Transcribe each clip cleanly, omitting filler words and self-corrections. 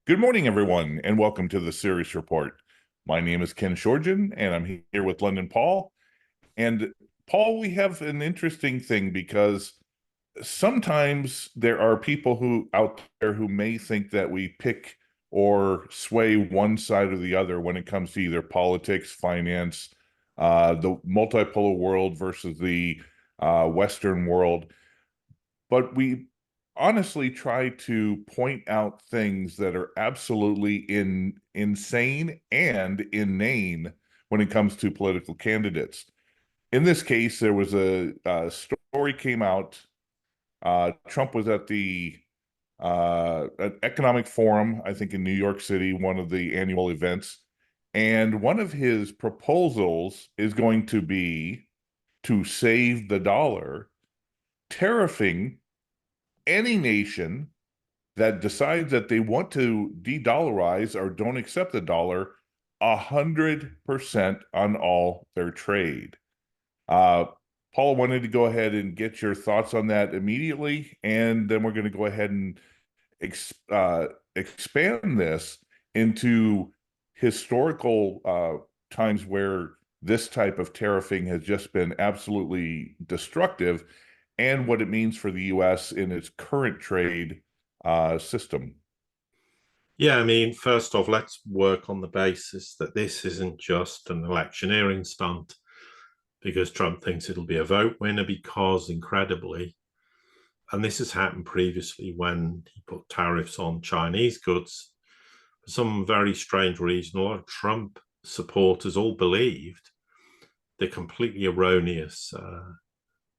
Good morning, everyone, and welcome to the Sirius Report. My name is Ken Shorgen, and I'm here with London Paul. And Paul, we have an interesting thing because sometimes there are people who out there who may think that we pick or sway one side or the other when it comes to either politics, finance, the multipolar world versus the Western world. But we honestly try to point out things that are absolutely insane and inane when it comes to political candidates. In this case, there was a story came out. Trump was at an economic forum, I think in New York City, one of the annual events, and one of his proposals is going to be to save the dollar, tariffing any nation that decides that they want to de-dollarize or don't accept the dollar 100% on all their trade. Uh, Paul, wanted to go ahead and get your thoughts on that immediately, and then we're going to go ahead and expand this into historical times where this type of tariffing has just been absolutely destructive, and what it means for the U.S. in its current trade system. Yeah, I mean, first off, let's work on the basis that this isn't just an electioneering stunt because Trump thinks it'll be a vote winner, because incredibly, and this has happened previously when he put tariffs on Chinese goods, for some very strange reason, a lot of Trump supporters all believed the completely erroneous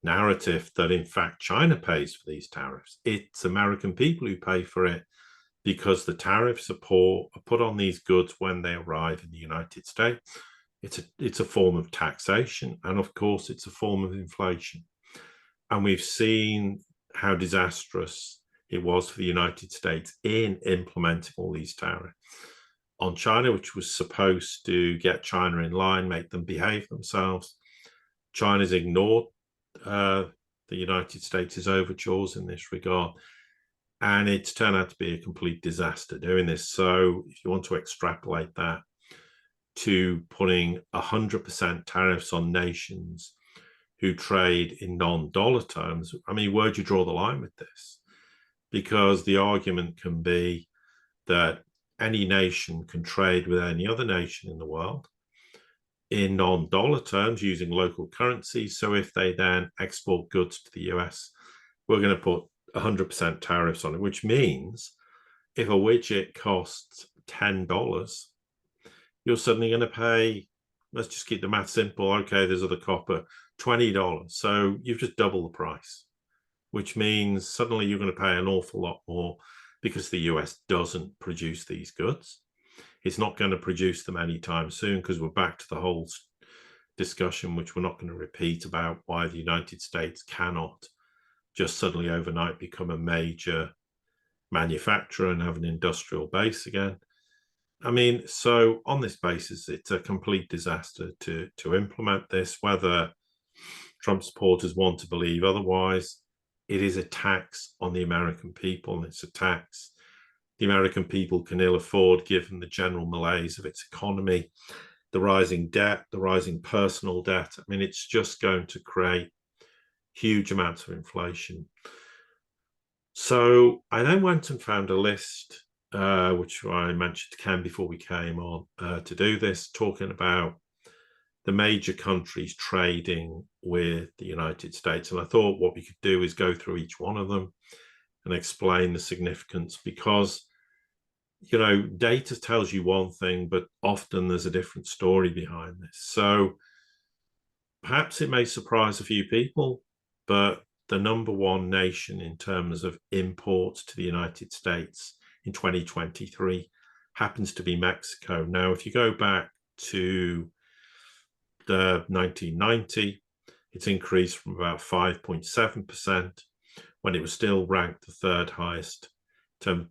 narrative that in fact China pays for these tariffs. It's American people who pay for it because the tariffs are put on these goods when they arrive in the United States. It's a form of taxation, and of course it's a form of inflation. And we've seen how disastrous it was for the United States in implementing all these tariffs on China, which was supposed to get China in line, make them behave themselves. China's ignored the United States' overtures in this regard, and it's turned out to be a complete disaster doing this. So if you want to extrapolate that to putting 100% tariffs on nations who trade in non-dollar terms, I mean, where do you draw the line with this? Because the argument can be that any nation can trade with any other nation in the world in non-dollar terms using local currency. So if they then export goods to the US, we're going to put 100% tariffs on it, which means if a widget costs $10, you're suddenly going to pay, let's just keep the math simple. Okay, there's other copper, $20. So you've just doubled the price, which means suddenly you're going to pay an awful lot more because the US doesn't produce these goods. It's not going to produce them anytime soon, because we're back to the whole discussion, which we're not going to repeat, about why the United States cannot just suddenly overnight become a major manufacturer and have an industrial base again. I mean, so on this basis, it's a complete disaster to implement this. Whether Trump supporters want to believe otherwise, it is a tax on the American people, and it's a tax the American people can ill afford given the general malaise of its economy, the rising debt, the rising personal debt. I mean, it's just going to create huge amounts of inflation. So I then went and found a list, which I mentioned to Ken before we came on to do this, talking about the major countries trading with the United States. And I thought what we could do is go through each one of them and explain the significance, because, you know, data tells you one thing, but often there's a different story behind this. So perhaps it may surprise a few people, but the number one nation in terms of imports to the United States in 2023 happens to be Mexico. Now, if you go back to the 1990, it's increased from about 5.7% when it was still ranked the third highest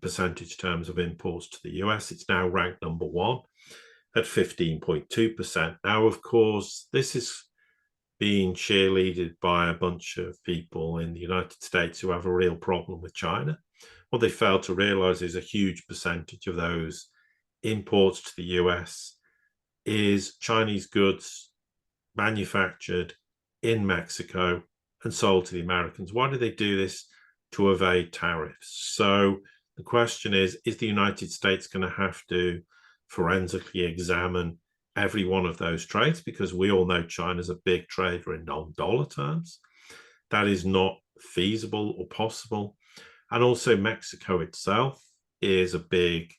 percentage terms of imports to the US. It's now ranked number one at 15.2%. Now, of course, this is being cheerleaded by a bunch of people in the United States who have a real problem with China. What they fail to realize is a huge percentage of those imports to the US is Chinese goods manufactured in Mexico and sold to the Americans. Why do they do this? To evade tariffs. So the question is the United States going to have to forensically examine every one of those trades? Because we all know China's a big trader in non-dollar terms. That is not feasible or possible. And also Mexico itself is a big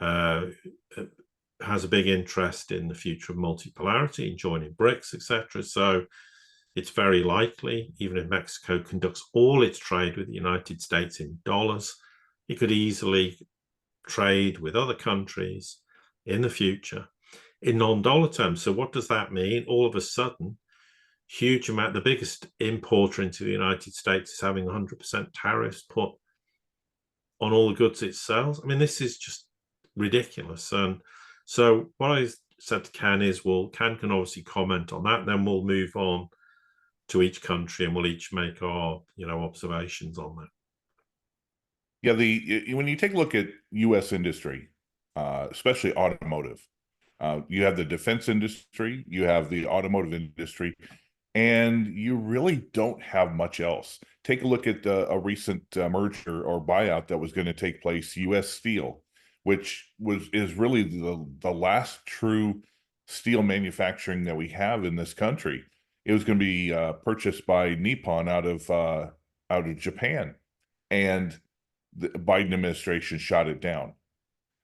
has a big interest in the future of multipolarity and joining BRICS, etc. So it's very likely, even if Mexico conducts all its trade with the United States in dollars, it could easily trade with other countries in the future in non-dollar terms. So what does that mean? All of a sudden, huge amount, the biggest importer into the United States is having 100% tariffs put on all the goods it sells. I mean, this is just ridiculous. And so what I said to Ken is, well, Ken can obviously comment on that, then we'll move on to each country and we'll each make our, observations on that. Yeah, when you take a look at U.S. industry, especially automotive, you have the defense industry, you have the automotive industry, and you really don't have much else. Take a look at a recent merger or buyout that was going to take place, U.S. Steel, which is really the last true steel manufacturing that we have in this country. It was going to be purchased by Nippon out of Japan, and the Biden administration shot it down.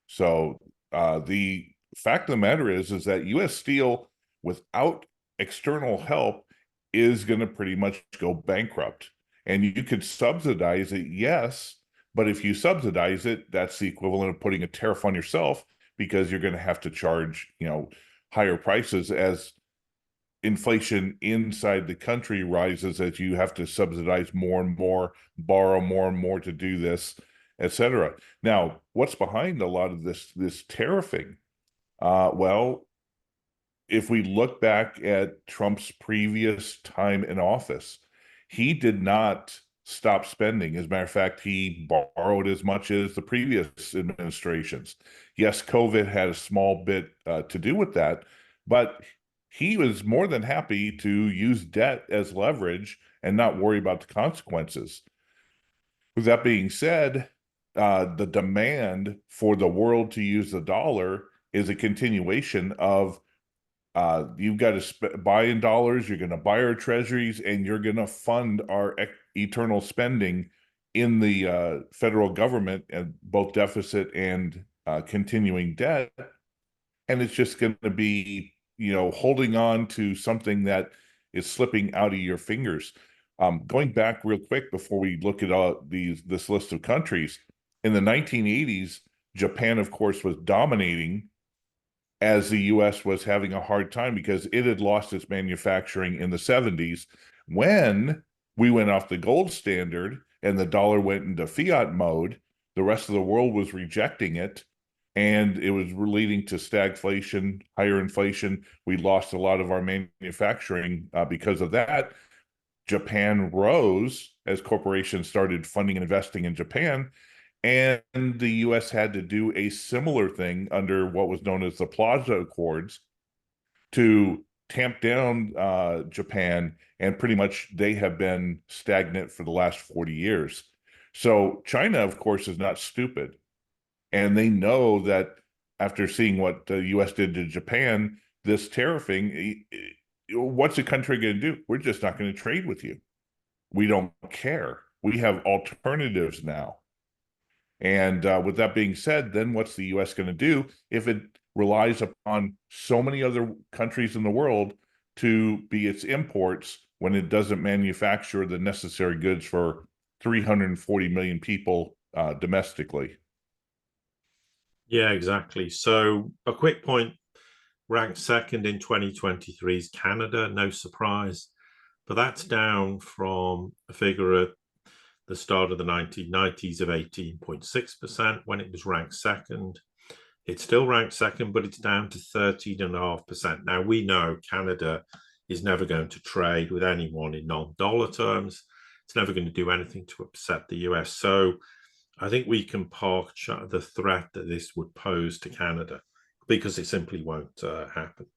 So the fact of the matter is that U.S. Steel, without external help, is going to pretty much go bankrupt. And you could subsidize it, yes, but if you subsidize it, that's the equivalent of putting a tariff on yourself, because you're going to have to charge, higher prices as inflation inside the country rises, as you have to subsidize more and more, borrow more and more to do this, etc. Now, what's behind a lot of this tariffing? Well, if we look back at Trump's previous time in office, he did not stop spending. As a matter of fact, he borrowed as much as the previous administrations. Yes, COVID had a small bit to do with that, but he was more than happy to use debt as leverage and not worry about the consequences. With that being said, the demand for the world to use the dollar is a continuation of you've got to buy in dollars, you're going to buy our treasuries, and you're going to fund our eternal spending in the federal government, and both deficit and continuing debt. And it's just going to be, holding on to something that is slipping out of your fingers. Going back real quick before we look at this list of countries, in the 1980s, Japan, of course, was dominating, as the U.S. was having a hard time because it had lost its manufacturing in the 70s. When we went off the gold standard and the dollar went into fiat mode, the rest of the world was rejecting it, and it was leading to stagflation, higher inflation. We lost a lot of our manufacturing because of that. Japan rose as corporations started funding and investing in Japan, and the U.S. had to do a similar thing under what was known as the Plaza Accords to tamp down Japan, and pretty much they have been stagnant for the last 40 years. So China, of course, is not stupid. And they know that after seeing what the U.S. did to Japan, this tariffing, what's a country going to do? We're just not going to trade with you. We don't care. We have alternatives now. And with that being said, then what's the U.S. going to do if it relies upon so many other countries in the world to be its imports when it doesn't manufacture the necessary goods for 340 million people domestically? Yeah, exactly. So a quick point, ranked second in 2023 is Canada, no surprise, but that's down from a figure at the start of the 1990s of 18.6% when it was ranked second. It's still ranked second, but it's down to 13.5%. Now, we know Canada is never going to trade with anyone in non-dollar terms. It's never going to do anything to upset the US. So I think we can park the threat that this would pose to Canada, because it simply won't happen.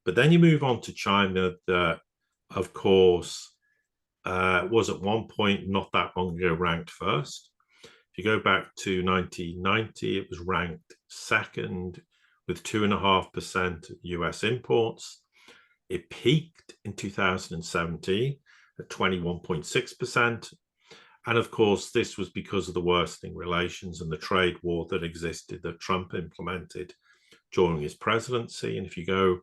But then you move on to China, that, of course, was at one point not that long ago ranked first. If you go back to 1990, it was ranked second with 2.5% of US imports. It peaked in 2017 at 21.6%. And of course, this was because of the worsening relations and the trade war that existed that Trump implemented during his presidency. And if you go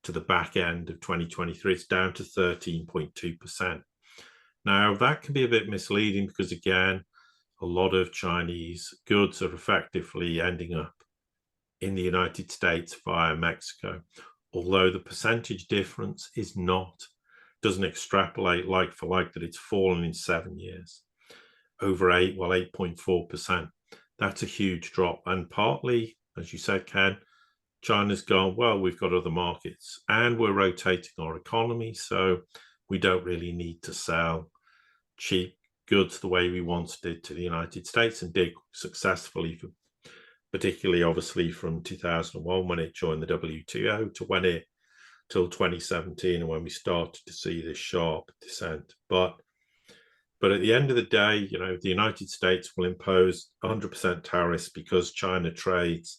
to the back end of 2023, it's down to 13.2%. Now, that can be a bit misleading because, again, a lot of Chinese goods are effectively ending up in the United States via Mexico, although the percentage difference doesn't extrapolate like for like, that it's fallen in 7 years over 8.4%. That's a huge drop. And partly, as you said, Ken, China's gone, well, we've got other markets and we're rotating our economy, so we don't really need to sell cheap goods the way we once did to the United States, and did successfully, particularly obviously from 2001 when it joined the WTO to when it till 2017, and when we started to see this sharp descent. But at the end of the day, the United States will impose 100% tariffs because China trades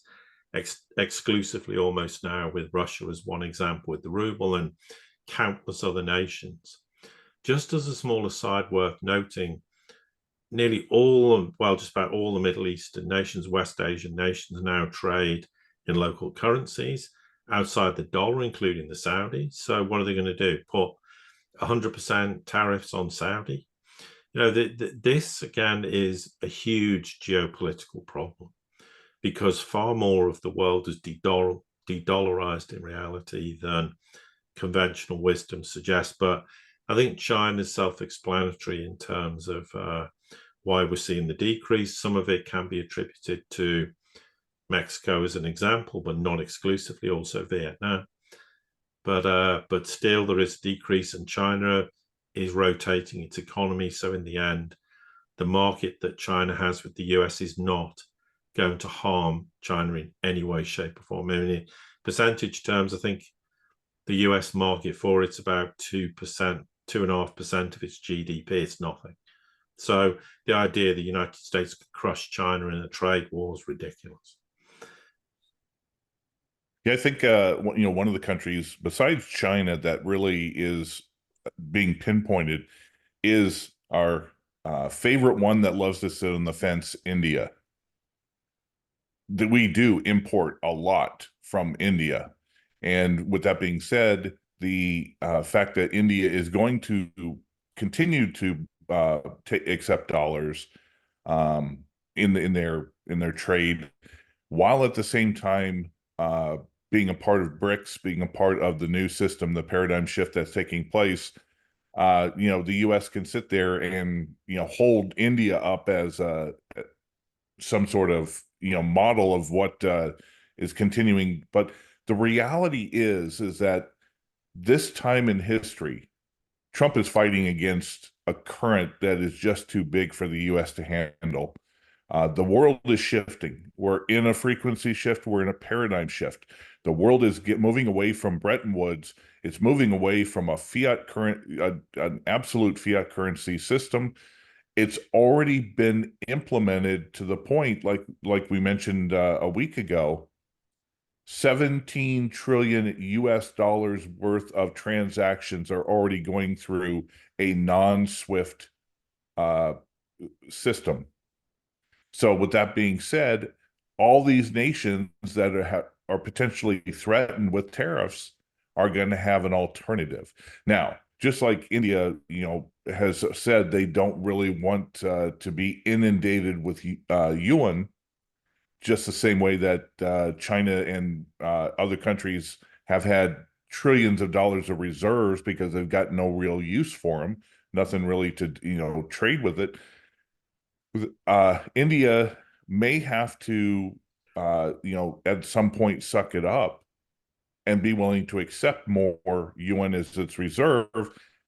exclusively almost now with Russia, as one example, with the ruble, and countless other nations. Just as a small aside worth noting, nearly all, well, just about all the Middle Eastern nations, West Asian nations, now trade in local currencies outside the dollar, including the Saudis. So what are they going to do? Put 100% tariffs on Saudi? This, again, is a huge geopolitical problem, because far more of the world is de-dollarized in reality than conventional wisdom suggests. But I think China is self-explanatory in terms of why we're seeing the decrease. Some of it can be attributed to Mexico as an example, but not exclusively, also Vietnam. But still there is a decrease, and China is rotating its economy. So in the end, the market that China has with the US is not going to harm China in any way, shape, or form. I mean, in percentage terms, I think the US market for it's about 2%, 2.5% of its GDP. It's nothing. So the idea the United States could crush China in a trade war is ridiculous. Yeah, I think one of the countries besides China that really is being pinpointed is our favorite one that loves to sit on the fence, India. That we do import a lot from India. And with that being said, the fact that India is going to continue to accept dollars in their trade, while at the same time being a part of BRICS, being a part of the new system, the paradigm shift that's taking place, the U.S. can sit there and hold India up as some sort of model of what is continuing. But the reality is that this time in history, Trump is fighting against a current that is just too big for the U.S. to handle. The world is shifting. We're in a frequency shift. We're in a paradigm shift. The world is moving away from Bretton Woods. It's moving away from an absolute fiat currency system. It's already been implemented to the point, like we mentioned a week ago, 17 trillion US dollars worth of transactions are already going through a non-SWIFT system. So with that being said, all these nations that are potentially threatened with tariffs are going to have an alternative. Now, just like India, has said they don't really want to be inundated with yuan, just the same way that China and other countries have had trillions of dollars of reserves because they've got no real use for them, nothing really to trade with it. India may have to at some point suck it up and be willing to accept more yuan as its reserve,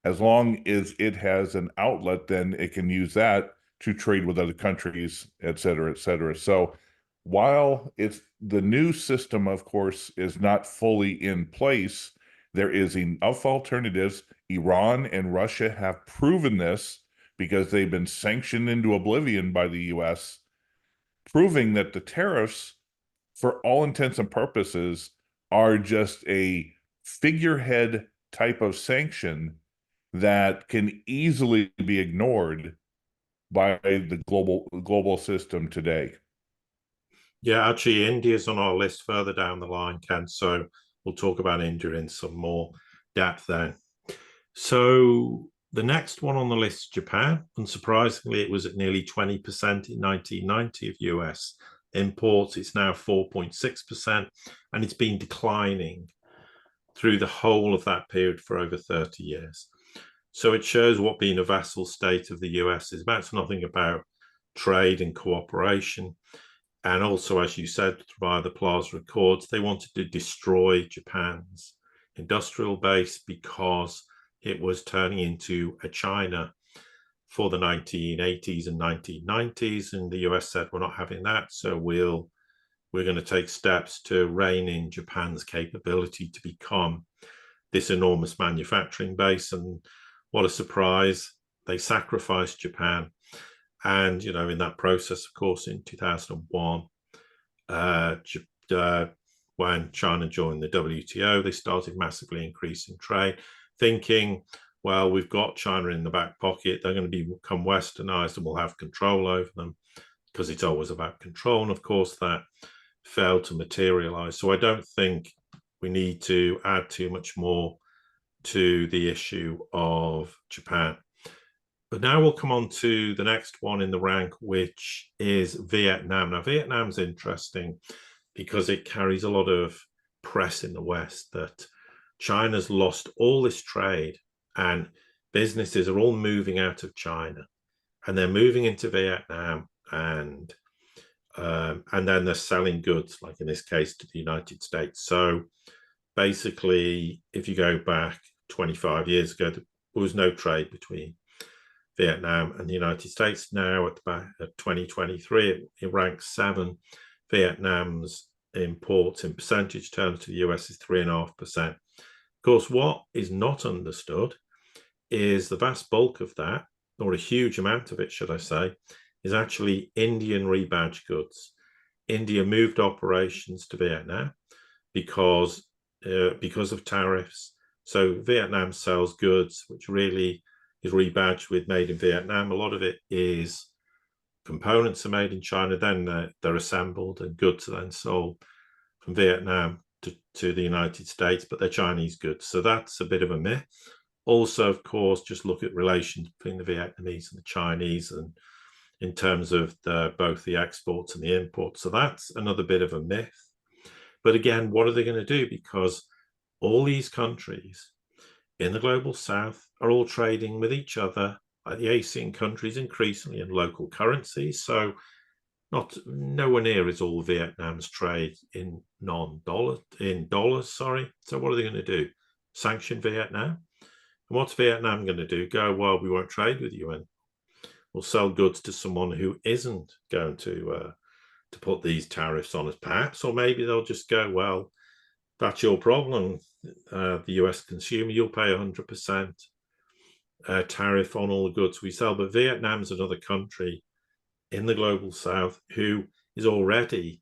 as long as it has an outlet, then it can use that to trade with other countries, et cetera, et cetera. So while it's the new system, of course, is not fully in place, there is enough alternatives. Iran and Russia have proven this because they've been sanctioned into oblivion by the US, proving that the tariffs, for all intents and purposes, are just a figurehead type of sanction that can easily be ignored by the global system today. Yeah, actually, India's on our list further down the line, Ken. So we'll talk about India in some more depth then. So the next one on the list is Japan. Unsurprisingly, it was at nearly 20% in 1990 of US imports. It's now 4.6%, and it's been declining through the whole of that period for over 30 years. So it shows what being a vassal state of the US is about. It's nothing about trade and cooperation. And also, as you said, via the Plaza Accords, they wanted to destroy Japan's industrial base because it was turning into a China for the 1980s and 1990s. And the US said, we're not having that. So we're going to take steps to rein in Japan's capability to become this enormous manufacturing base. And what a surprise, they sacrificed Japan. And, you know, in that process, of course, in 2001, when China joined the WTO, they started massively increasing trade, thinking, well, we've got China in the back pocket. They're going to become westernized and we'll have control over them, because it's always about control. And of course, that failed to materialize. So I don't think we need to add too much more to the issue of Japan. But now we'll come on to the next one in the rank, which is Vietnam. Now, Vietnam's interesting because it carries a lot of press in the West that China's lost all this trade and businesses are all moving out of China and they're moving into Vietnam, and then they're selling goods, like in this case, to the United States. So basically, if you go back 25 years ago, there was no trade between Vietnam and the United States. Now at 2023, it ranks 7. Vietnam's imports in percentage terms to the US is 3.5%. Of course, what is not understood is the vast bulk of that, or a huge amount of it, should I say, is actually Indian rebadged goods. India moved operations to Vietnam because of tariffs. So Vietnam sells goods, which really is rebadged with made in Vietnam. A lot of it is components are made in China, then they're assembled and goods are then sold from Vietnam to the United States, but they're Chinese goods. So that's a bit of a myth. Also, of course, just look at relations between the Vietnamese and the Chinese, and in terms of both the exports and the imports. So that's another bit of a myth. But again, what are they going to do? Because all these countries in the global south are all trading with each other, like the ASEAN countries, increasingly in local currencies. So nowhere near is all Vietnam's trade in dollars. So what are they going to do? Sanction Vietnam? And what's Vietnam going to do? Go, well, we won't trade with you, and we'll sell goods to someone who isn't going to put these tariffs on us, perhaps. Or maybe they'll just go, well, that's your problem, the US consumer, you'll pay 100% tariff on all the goods we sell. But Vietnam's another country in the global south who is already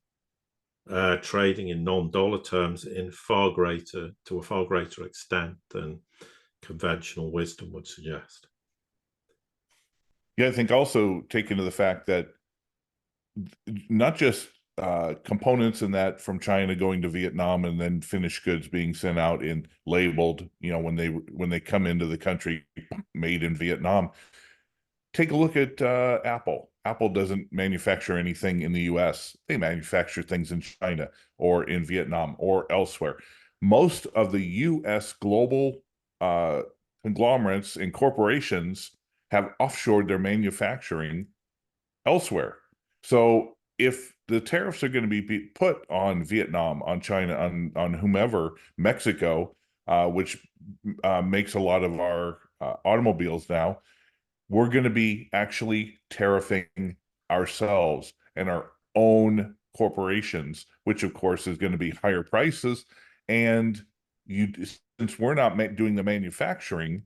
trading in non-dollar terms to a far greater extent than conventional wisdom would suggest. Yeah, I think also take into the fact that not just components in that from China going to Vietnam and then finished goods being sent out and labeled, you know, when they come into the country, made in Vietnam. Take a look at Apple. Apple doesn't manufacture anything in the US. They manufacture things in China or in Vietnam or elsewhere. Most of the US global conglomerates and corporations have offshored their manufacturing elsewhere. So if the tariffs are going to be put on Vietnam, on China, on whomever, Mexico, which makes a lot of our automobiles now, we're going to be actually tariffing ourselves and our own corporations, which of course is going to be higher prices. And since we're not doing the manufacturing,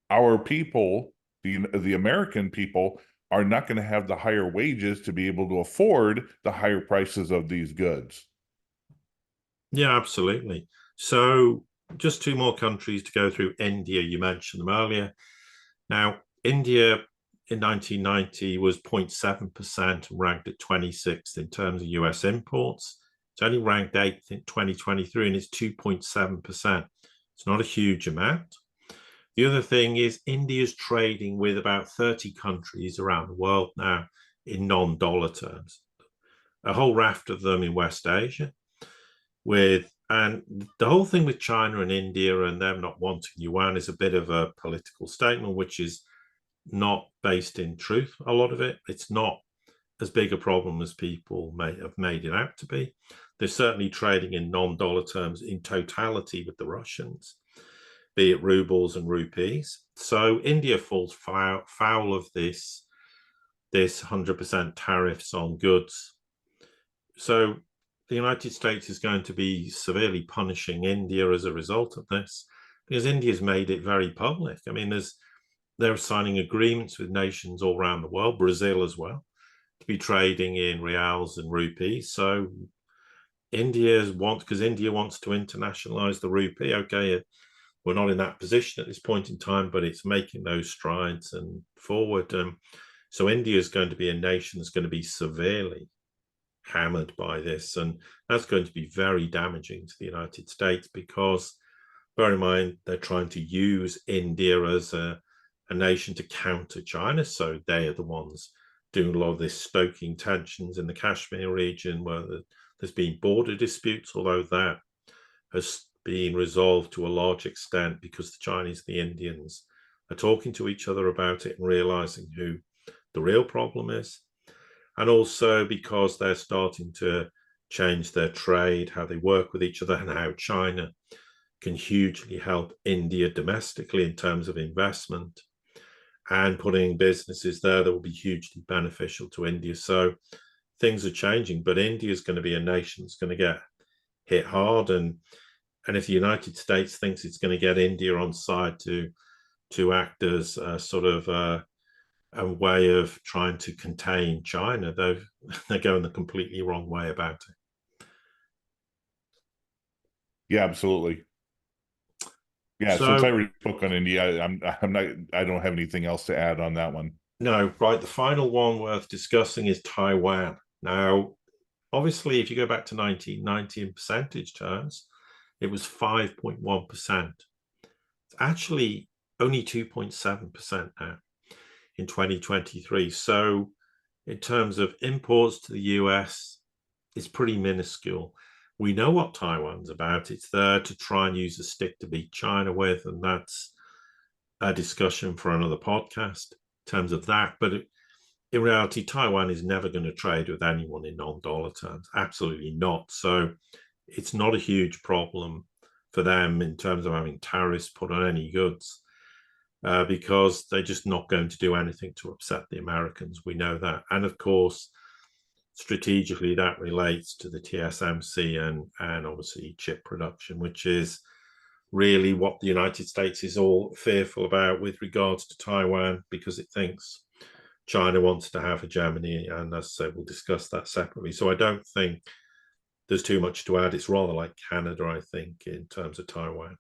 our people, the American people, are not going to have the higher wages to be able to afford the higher prices of these goods. Yeah, absolutely. So just two more countries to go through. India, you mentioned them earlier. Now, India in 1990 was 0.7% and ranked at 26th in terms of US imports. It's only ranked 8th in 2023 and it's 2.7%. It's not a huge amount. The other thing is India's trading with about 30 countries around the world now in non-dollar terms. A whole raft of them in West Asia. And the whole thing with China and India and them not wanting yuan is a bit of a political statement, which is not based in truth. A lot of it, it's not as big a problem as people may have made it out to be. They're certainly trading in non-dollar terms in totality with the Russians, be it rubles and rupees. So India falls foul of this 100% tariffs on goods. So the United States is going to be severely punishing India as a result of this, because India's made it very public. I mean, they're signing agreements with nations all around the world, Brazil as well, to be trading in reals and rupees. So because India wants to internationalize the rupee. Okay, we're not in that position at this point in time, but it's making those strides and forward. So India is going to be a nation that's going to be severely hammered by this, and that's going to be very damaging to the United States, because bear in mind they're trying to use India as a nation to counter China. So they are the ones doing a lot of this stoking tensions in the Kashmir region, where there's been border disputes, although that has been resolved to a large extent because the Chinese and the Indians are talking to each other about it and realizing who the real problem is. And also because they're starting to change their trade, how they work with each other, and how China can hugely help India domestically in terms of investment and putting businesses there that will be hugely beneficial to India. So things are changing, but India is going to be a nation that's going to get hit hard. And if the United States thinks it's going to get India on side to act as a sort of a way of trying to contain China, they're going the completely wrong way about it. Yeah, absolutely. Yeah, since I already spoke on India, I don't have anything else to add on that one. No, right. The final one worth discussing is Taiwan. Now, obviously, if you go back to 1990 in percentage terms, it was 5.1%. It's actually only 2.7% now in 2023. So in terms of imports to the US, it's pretty minuscule. We know what Taiwan's about. It's there to try and use a stick to beat China with, and that's a discussion for another podcast in terms of that. But in reality, Taiwan is never going to trade with anyone in non-dollar terms. Absolutely not. So it's not a huge problem for them in terms of having tariffs put on any goods, because they're just not going to do anything to upset the Americans. We know that. And of course, strategically, that relates to the TSMC and obviously chip production, which is really what the United States is all fearful about with regards to Taiwan, because it thinks China wants to have hegemony. And as I said, we'll discuss that separately. So I don't think there's too much to add. It's rather like Canada, I think, in terms of Taiwan.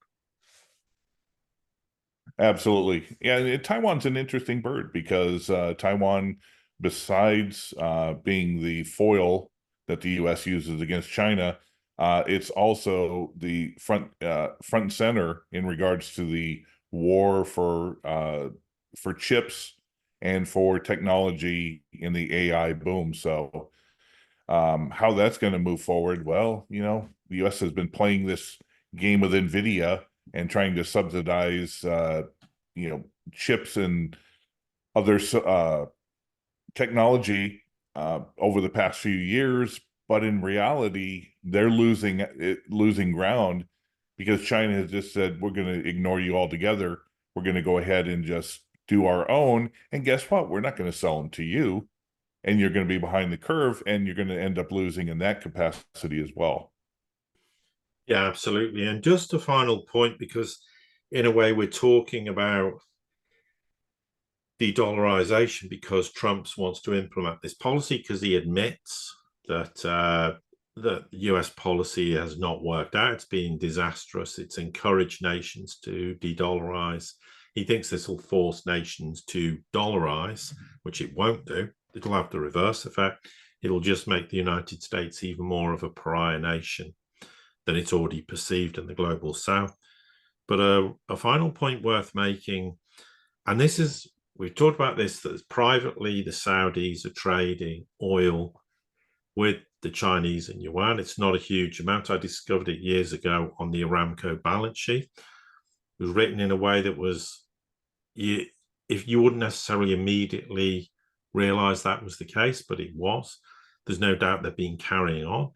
Absolutely. Yeah, Taiwan's an interesting bird because Taiwan, besides being the foil that the U.S. uses against China, it's also the front and center in regards to the war for chips and for technology in the AI boom. So how that's going to move forward? Well, the U.S. has been playing this game with NVIDIA and trying to subsidize, chips and other technology over the past few years, but in reality, they're losing ground because China has just said, we're going to ignore you altogether. We're going to go ahead and just do our own. And guess what? We're not going to sell them to you. And you're going to be behind the curve, and you're going to end up losing in that capacity as well. Yeah, absolutely. And just a final point, because in a way we're talking about de-dollarization because Trump wants to implement this policy because he admits that the US policy has not worked out. It's been disastrous. It's encouraged nations to de-dollarize. He thinks this will force nations to dollarize, which it won't do. It'll have the reverse effect. It'll just make the United States even more of a pariah nation than it's already perceived in the global south. But a final point worth making, and this is, we've talked about this, that privately the Saudis are trading oil with the Chinese and yuan. It's not a huge amount. I discovered it years ago on the Aramco balance sheet. It was written in a way that was, if you wouldn't necessarily immediately realize that was the case, but it was. There's no doubt they've been carrying on.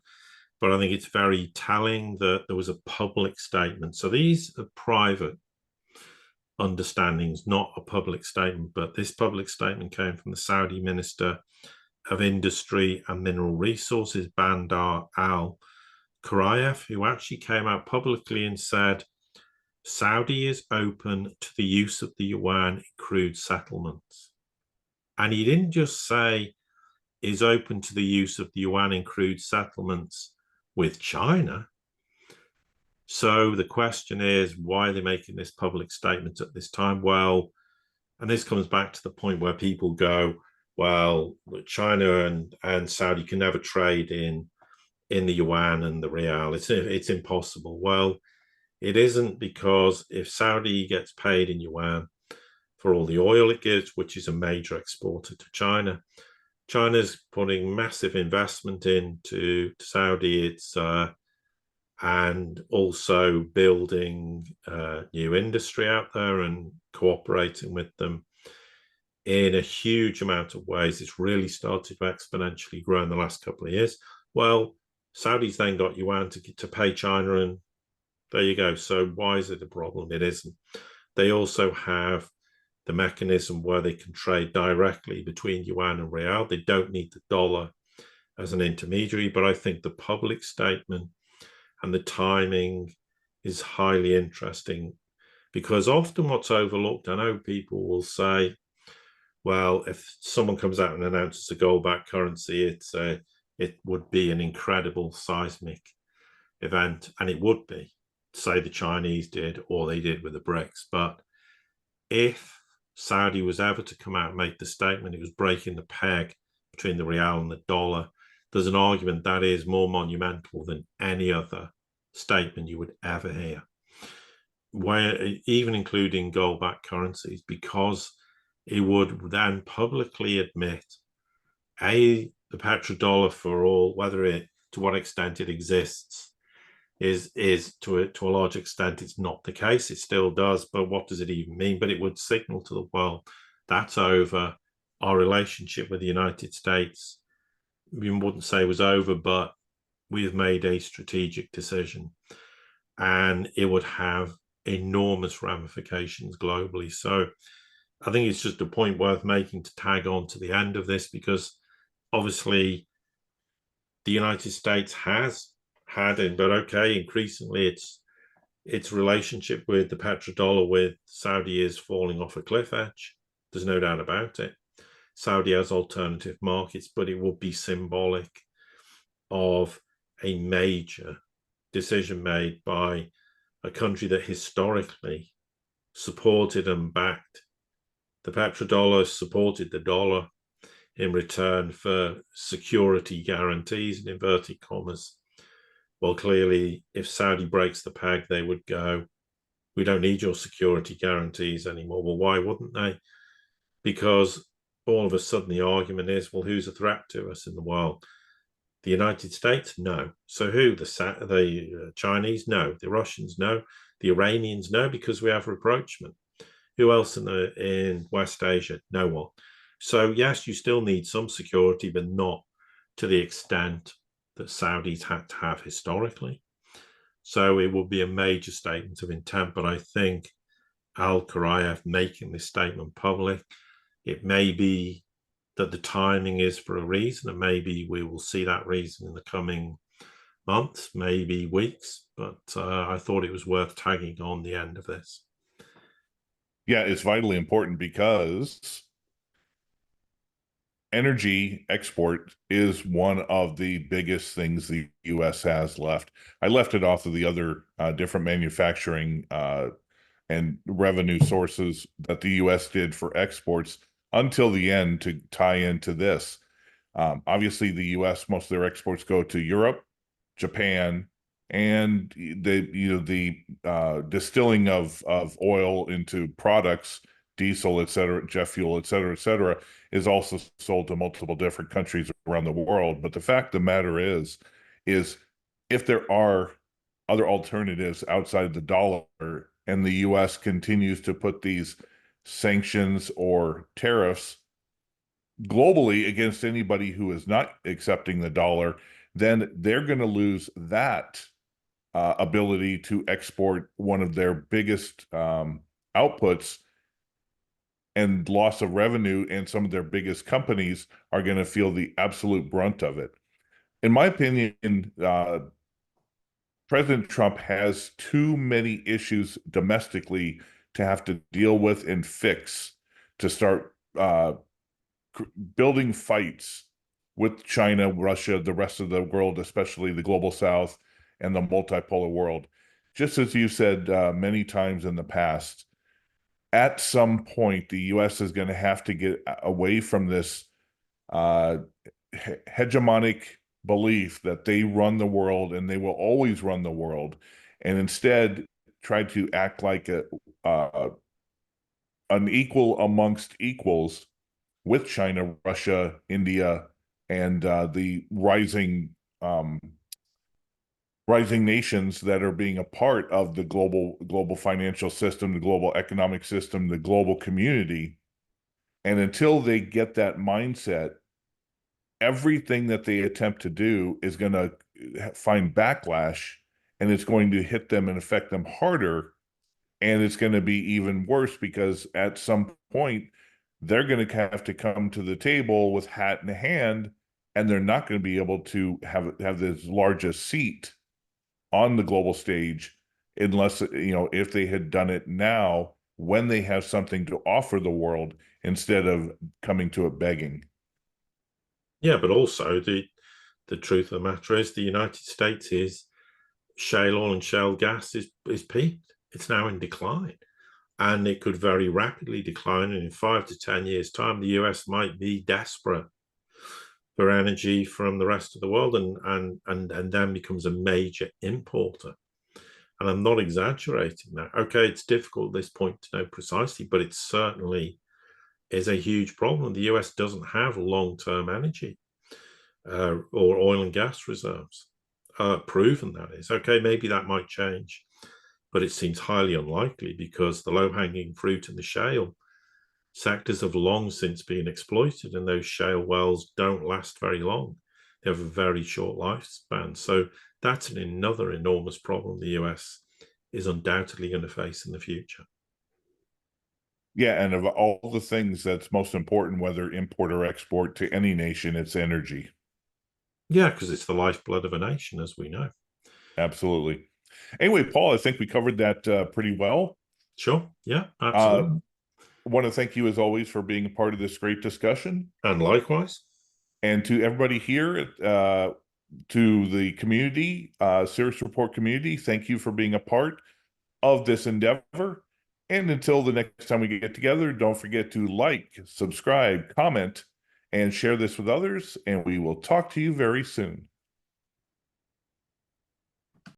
But I think it's very telling that there was a public statement. So these are private understandings, not a public statement, but this public statement came from the Saudi Minister of Industry and Mineral Resources, Bandar al-Kurayev, who actually came out publicly and said, Saudi is open to the use of the yuan in crude settlements. And he didn't just say is open to the use of the yuan in crude settlements with China. So the question is, why are they making this public statement at this time? Well, and this comes back to the point where people go, well, China and Saudi can never trade in the yuan and the real. It's impossible. Well, it isn't, because if Saudi gets paid in yuan for all the oil it gives, which is a major exporter to China, China's putting massive investment into Saudi. It's and also building new industry out there and cooperating with them in a huge amount of ways. It's really started to exponentially grow in the last couple of years. Well, Saudi's then got yuan to pay China, and there you go. So why is it a problem? It isn't. They also have the mechanism where they can trade directly between yuan and real. They don't need the dollar as an intermediary, but I think the public statement and the timing is highly interesting, because often what's overlooked, I know people will say, well, if someone comes out and announces a gold-backed currency, it would be an incredible seismic event, and it would be, say the Chinese did, or they did with the BRICS. But if Saudi was ever to come out and make the statement it was breaking the peg between the real and the dollar, there's an argument that is more monumental than any other statement you would ever hear, where even including gold-backed currencies, because it would then publicly admit the petrodollar for all, whether it, to what extent it exists, is to a large extent it's not the case. It still does, but what does it even mean? But it would signal to the world that's over. Our relationship with the United States, we wouldn't say was over, but we have made a strategic decision, and it would have enormous ramifications globally. So I think it's just a point worth making to tag on to the end of this, because obviously the United States has had it, but okay, increasingly its relationship with the petrodollar with Saudi is falling off a cliff edge. There's no doubt about it. Saudi has alternative markets, but it would be symbolic of a major decision made by a country that historically supported and backed the petrodollar, supported the dollar in return for security guarantees, in inverted commas. Well, clearly, if Saudi breaks the peg, they would go, we don't need your security guarantees anymore. Well, why wouldn't they? Because all of a sudden the argument is, well, who's a threat to us in the world? The United States? No. So who? The Chinese? No. The Russians? No. The Iranians? No, because we have rapprochement. Who else in West Asia? No one. So yes, you still need some security, but not to the extent that Saudis had to have historically. So it will be a major statement of intent, but I think Al-Karayev making this statement public, it may be that the timing is for a reason, and maybe we will see that reason in the coming months, maybe weeks, but I thought it was worth tagging on the end of this. Yeah, it's vitally important because energy export is one of the biggest things the U.S. has left. I left it off of the other different manufacturing and revenue sources that the U.S. did for exports until the end to tie into this. Obviously, the U.S., most of their exports go to Europe, Japan, and the distilling of oil into products, diesel, et cetera, jet fuel, et cetera, is also sold to multiple different countries around the world. But the fact of the matter is if there are other alternatives outside the dollar, and the U.S. continues to put these sanctions or tariffs globally against anybody who is not accepting the dollar, then they're going to lose that ability to export one of their biggest outputs, and loss of revenue, and some of their biggest companies are going to feel the absolute brunt of it. In my opinion, President Trump has too many issues domestically to have to deal with and fix to start building fights with China, Russia, the rest of the world, especially the global South and the multipolar world. Just as you said many times in the past, at some point, the U.S. is going to have to get away from this hegemonic belief that they run the world and they will always run the world, and instead try to act like an equal amongst equals with China, Russia, India, and the rising nations that are being a part of the global financial system, the global economic system, the global community. And until they get that mindset, everything that they attempt to do is going to find backlash, and it's going to hit them and affect them harder. And it's going to be even worse because at some point, they're going to have to come to the table with hat in hand, and they're not going to be able to have this largest seat on the global stage unless, if they had done it now when they have something to offer the world instead of coming to it begging. Yeah, but also the truth of the matter is the United States is shale oil and shale gas is peaked. It's now in decline, and it could very rapidly decline. And in 5 to 10 years' time, the US might be desperate for energy from the rest of the world, and then becomes a major importer. And I'm not exaggerating that. Okay, it's difficult at this point to know precisely, but it certainly is a huge problem. The US doesn't have long-term energy or oil and gas reserves, proven that is. Okay, maybe that might change, but it seems highly unlikely because the low-hanging fruit in the shale sectors have long since been exploited, and those shale wells don't last very long. They have a very short lifespan. So that's another enormous problem the US is undoubtedly going to face in the future. Yeah, and of all the things that's most important, whether import or export to any nation, it's energy. Yeah, because it's the lifeblood of a nation, as we know. Absolutely. Anyway, Paul, I think we covered that pretty well. Sure. Yeah, absolutely. Want to thank you as always for being a part of this great discussion. And likewise. And to everybody here, to the community, Sirius Report community, thank you for being a part of this endeavor. And until the next time we get together, don't forget to like, subscribe, comment, and share this with others. And we will talk to you very soon.